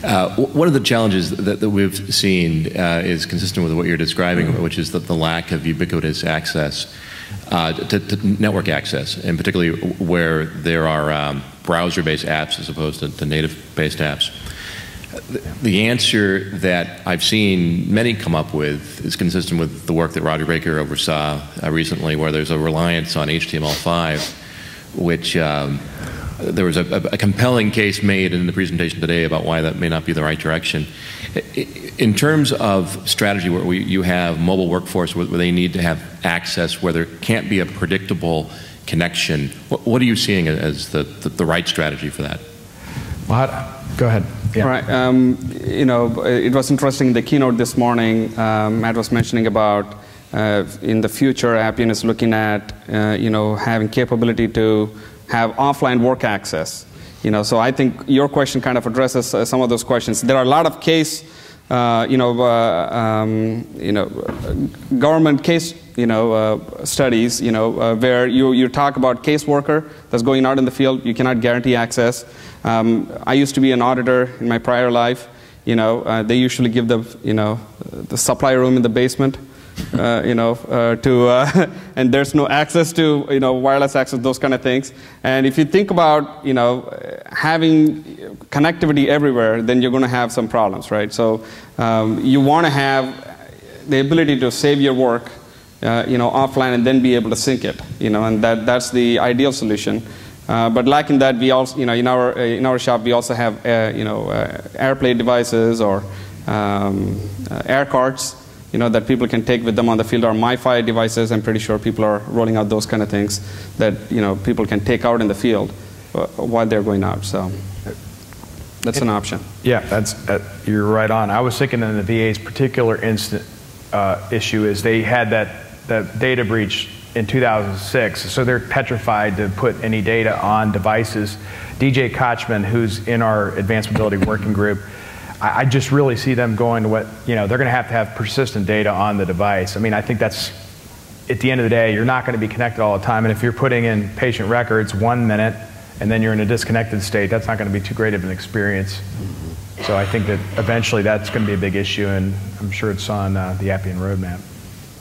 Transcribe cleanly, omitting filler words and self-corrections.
One of the challenges that we've seen is consistent with what you're describing, which is the lack of ubiquitous access to network access, and particularly where there are browser-based apps as opposed to native-based apps. The answer that I've seen many come up with is consistent with the work that Roger Baker oversaw recently, where there's a reliance on HTML5, which there was a compelling case made in the presentation today about why that may not be the right direction. In terms of strategy, where you have mobile workforce where they need to have access, where there can't be a predictable connection, what are you seeing as the right strategy for that? Well, go ahead. Yeah. Right. You know, it was interesting in the keynote this morning. Matt was mentioning about in the future, Appian is looking at you know, having capability to have offline work access. You know, so I think your question kind of addresses some of those questions. There are a lot of case, government case, studies, where you talk about caseworker that's going out in the field. You cannot guarantee access. I used to be an auditor in my prior life. They usually give the supply room in the basement. And there's no access to wireless access, those kind of things. And if you think about having connectivity everywhere, then you're going to have some problems, right? So you want to have the ability to save your work, offline, and then be able to sync it, and that's the ideal solution. But like in that, we also, in our shop, we also have AirPlay devices or air carts. That people can take with them on the field, or MiFi devices. I'm pretty sure people are rolling out those kind of things that people can take out in the field while they're going out. So that's an option. Yeah, you're right on. I was thinking in the VA's particular issue is they had that data breach in 2006, so they're petrified to put any data on devices. DJ Kochman, who's in our Advanced Mobility Working Group, I just really see them going to what, they're going to have persistent data on the device. I mean, I think that's, at the end of the day, you're not going to be connected all the time, and if you're putting in patient records 1 minute and then you're in a disconnected state, that's not going to be too great of an experience. So I think that eventually that's going to be a big issue, and I'm sure it's on the Appian roadmap.